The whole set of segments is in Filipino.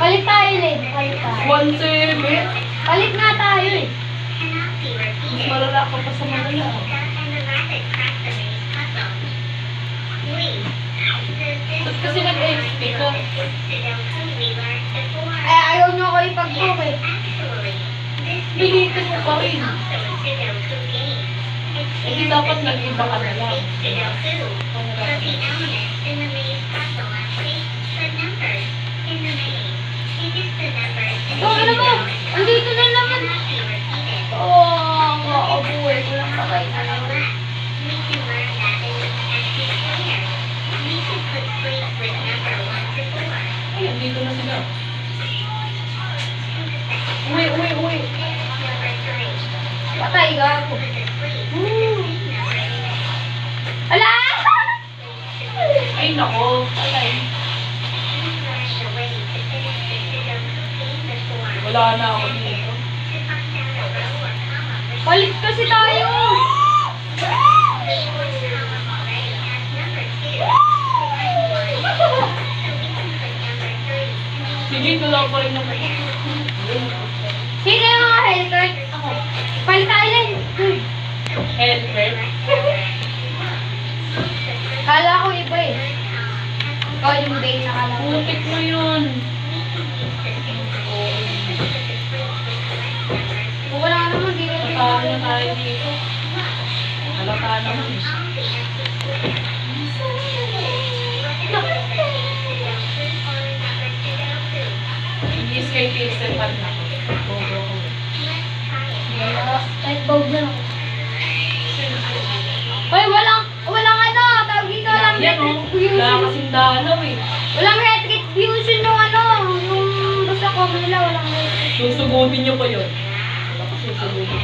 Palit tayo, Len. Palit tayo. 1-7. Palit nga tayo eh. Mas malala ka pa sa malala. Ba't kasi nag-XP ka? Eh, ayaw nyo ako ipag-book eh. Pilitin mo pa rin. Eh, di dapat nag-iba ka na lang. Oh, ano mo? Andito na naman. Oh, ang kakabuhay ko lang pakay na naman. Ay, andito na sila. Uwi. Patay ka ako. Ala! Ay, nako. Patay. Wala na ako dito. Palit kasi tayo. Sige, dalawa pa rin naman. Sino yung mga helper? Ako. Palit tayo Len. Helper. Kala ko iba eh. Ikaw yung Bane na kala ko. Putik mo yun. Wala naman, di rin. Patalo na tayo dito. Halata naman. Inis kay Pixel Pan na ako. Bobo ako. Kahit bawag na ako. Hoy, walang ano, tawag dito, walang Yan o. Wala kasing dalaw eh. Walang retribution yung ano, yung basta ko nila, walang retribution. Susugubin niyo pa yun. Wala ka susugubin.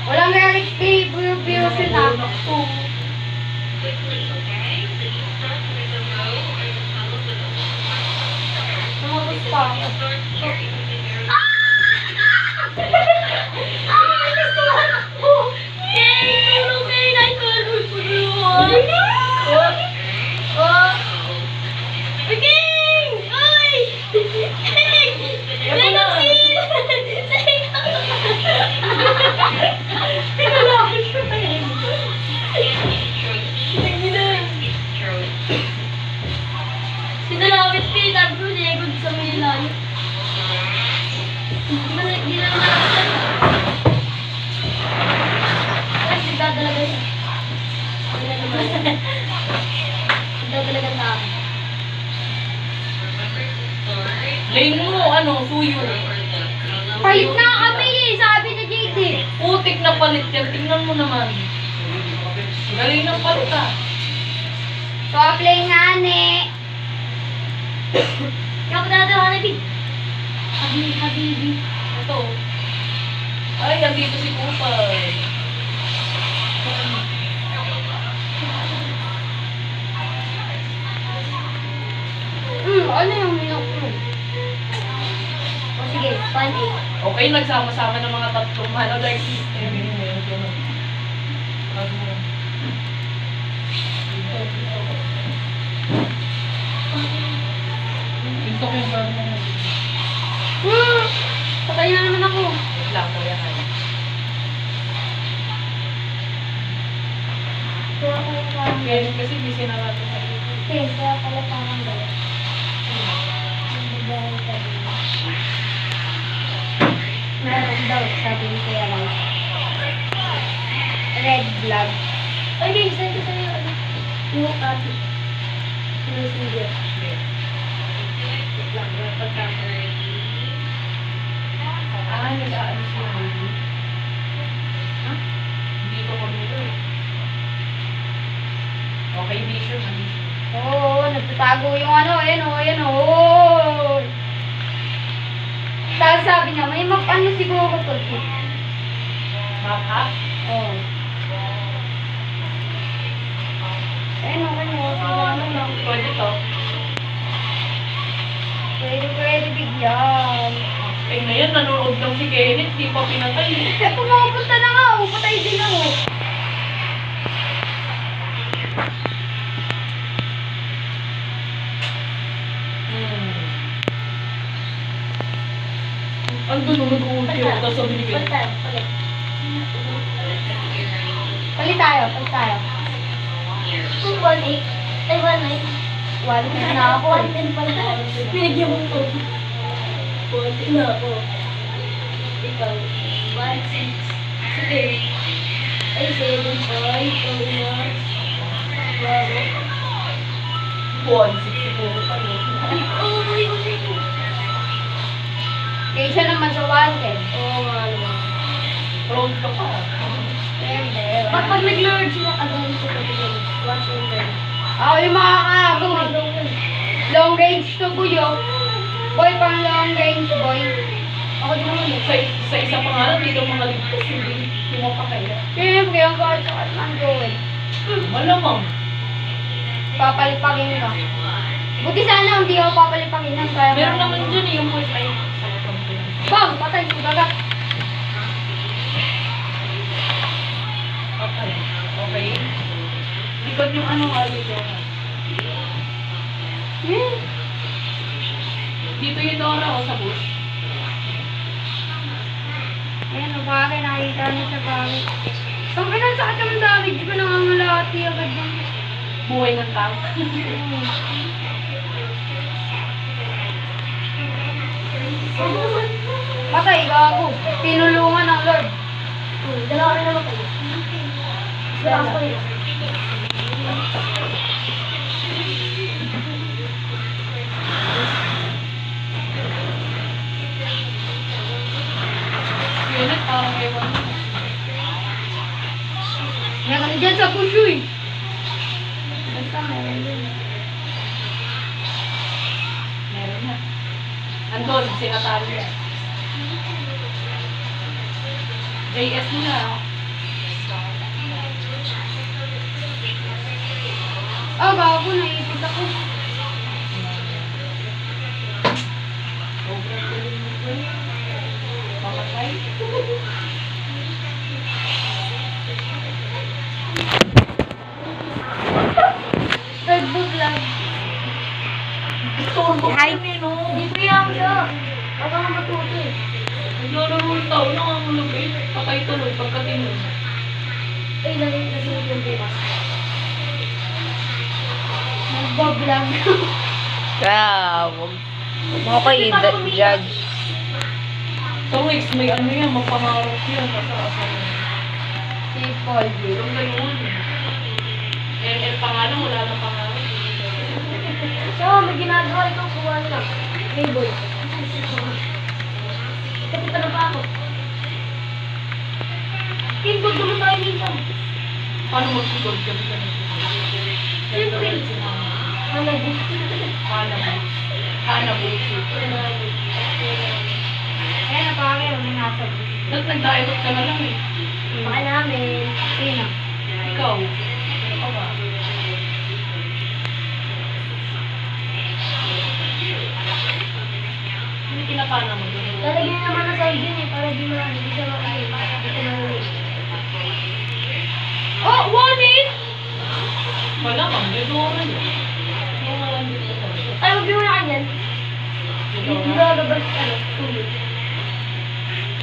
Walang retribution na. Tumabot pa ako. Sinalawit ko yung nabro niya kung sa may layo. Hindi na naman. Ay, nagdadalaga siya. Nagdadalaga na ako. Lane mo, ano, suyo. Palit na kami eh, sabi ni JD. Putik na palit yan. Tingnan mo naman. Galing ng palita. So, play nga ne. Kaya ako dadalawa na big. Habibi. Ito. Ay, nandito si Kupay. Ano yung minok mo? O sige, 1-8. Okay, nagsama-sama ng mga tatlong ano, like, Pinto ko yung bar mo. Patay na naman ako. Wait lang, kaya kaya. Kaya ko parang Ganyan kasi busy na natin sa iyo. okay, kaya pala parang galit. Meron daw, sabi ni Kuya Rai. Red blood. Ay, babe, send ko sa'yo. Yung ate. Messenger. Ah, nag-aalis yung baby. Ha? Hindi ko dito eh. Okay, mission. Oo, nagtatago yung ano, ayan o. Tapos sabi niya, may ano siguro to. Mapa? Oo. Ayun o, ano lang. Pwede to. Pwede bigyan. Eh, ngayon, nanonood lang si Kenneth. Di pa pinatay eh. Eh, pumapunta na nga, patay din ako. Andun nung nag-uulti ako, tapos sabi ni Palit Ken. tayo, palit. Palit tayo, palit tayo. 218. Ay, 19. 1 na ako. 110 pala. Binigyan mo ko. 110 na ako. Ikaw, 16. Sige. Ay, 7 pa. Ikaw na. Bago. 164 pa no. Oh, uy, uy. Kaysa naman sa 110. Oo nga naman. Proud ka pa. Siyempre. Pag nag-lord sila, again ko pa din. Watch and learn. Ako yung makakagaw eh. Long range to kuyo. Boy, pang long range, boy. Ako din naman eh. Sa isa pa nga lang, hindi daw makaligtas, hindi mo pa kaya. Siyempre, ang kahit man gawin. Malamang. Papalipagin ka. Buti sana hindi ako papalipagin ng kaya. Meron naman dyan eh, yung point ay. Bang! Patay ko gagat. Okay. Okay. Likod yung ano nga dito. Dito yung Dora o sa bush. Ayan, ang bagay, nakikita niya sa bagay. Ang ilan sa atin ang damage ko nangangalati agad yan. Buhay ng tank. Patay, gago. Tinulungan ng Lord. Dalawa rin naman kayo. Dalawa ko yun. Unit, parang ewan. Meron dyan sa pusyoy. Basta meron dyan. Meron na. Andun, si Natalia. JS nila. Ah, gago, naipit ako. Sobrang galing mo po. Mamatay. Third book lang. Turbo Hi. kami, no? Di ko yan siya. Ako nga matuto eh. Naglalaro yung tao na ang lupit. Patay tuloy pagkatingin. Ay, naging yung bukas. Nagbablog. Wow. Okay, judge. So, Rex, may ano yan, mapangarap yan. Asa-asa. Si Paul G. Yung ganoon. ML pa nga lang, wala nang pangarap. So, may ginagawa ikaw kuha nila. Label. Kasi pa na pa ako. Keyboard naman tayo minsan. Paano mag-keyboard ka dito? Siyempre. Hanabot. Hanabot. Ayan, napakay, may nasa book. Nag-dialog ka na lang eh. Baka namin. Sino? Ikaw. Ano ka ba? Hindi pinapana mo doon. Lalagyan naman na side yun eh. Para di mo hindi siya makain. Hindi siya makain. Oh, one it! Malamang, may Dora yun. Yung mga dito ko. Ay, huwag mo na kanyan. May Hindi Dora. na gabal ano. Sulit.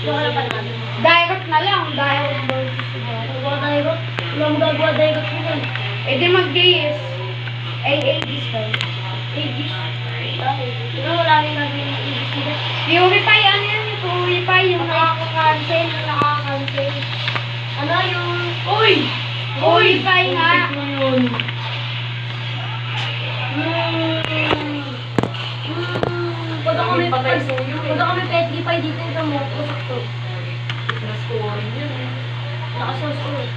Baka na pa naman. Direct na lang. Direct versus siguro. Wala tayo. Wala mo gagawa tayo ko yan. Eh di mag-JS. AADs ba? Aegis. Bakit? Di ba wala rin gagawin ng Aegis nila? Purify, ano yan? Purify, yung nakaka-cancel, yung nakaka-cancel. Ano yung... Uy! Purify nga. Ito yun. Pagka kami Patay suyo eh. Pagka kami petrify dito sa mo, sakto. Na-scoring yun eh. Nakasource ko eh.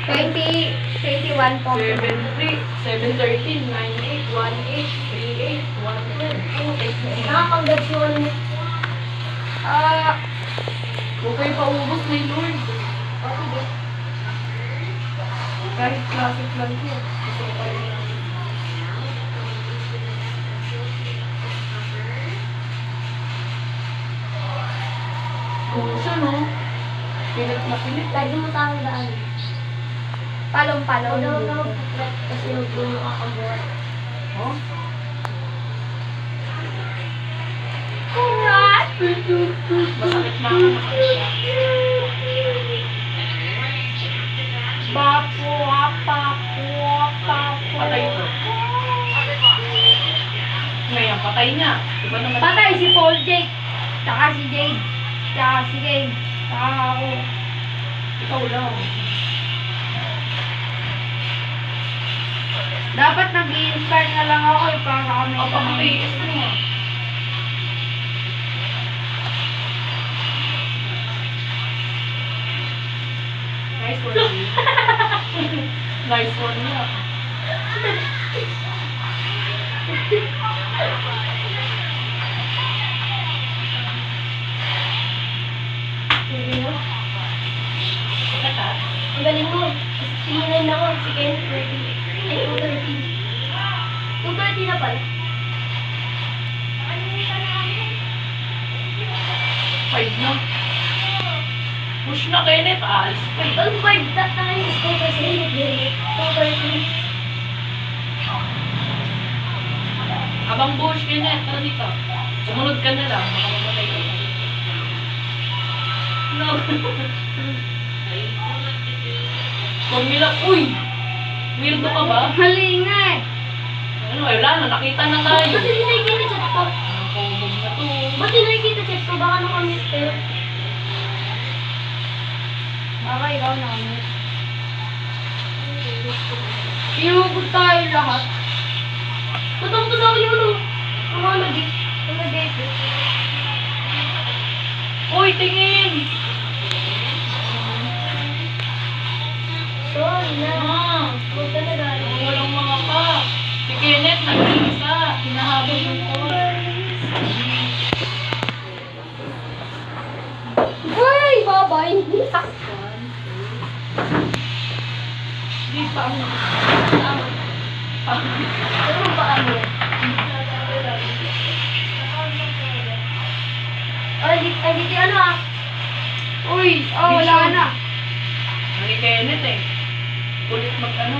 21 po. 7-3, 7-13, 9-8, 1-8, 3-8, 1-12. Nakakang-gets yun. Ah, Huwag kayo paubos na yung Lord. Kahit classic lang yun. Gusto ko pa rin. Siya, no? Pilit na pilit. Lagi mo tayong daan. palong-palong. Daw daw kasi yung nakakabuhat. Oh? Alright. Bapo, apapo, apapo. Patay ito. Ngayon, patay niya. Diba naman? Patay si Paul Jake. Tsaka si Jade. Tsaka si Kane. Tsaka ako. Ikaw lang. Dapat nag-i-inspire na lang ako eh, para kami. Kapag-iis mo. Nice one. Nice one nga. Ang galing mo. Tingnan ako. Si Ken, 30. Ay, 230. 230 na pala. 5 na. Push na, Kenneth. Alis pa eh. Ang 5 na tayo. Score kasi. 230. Abang bush, Kenneth. Tara dito. Sumunod ka na lang. Baka mamatay ka. No. Formula. Uy! Weirdo ka ba? Mali nga eh. Ano, wala na. Nakita na tayo. Ba't hindi nakikita chat ko? Ang kobog na to. Ba't hindi nakikita chat ko? Baka nakamute kayo. Baka ikaw nakamute. Inugod tayo lahat. Patang ko sa akin yung ano. Ang ano, di. Ang date. Uy, tingin! Sorry na. Ah, Huwag ka na galing. walang mga ka. Si Kenneth, nag-iisa. Hinahabol yung call. Ay, babay. Di pa ang Ano ba ano? Ay, dito ano ah. Uy, oh, wala na. Ni Kenneth eh. Kulit mag ano.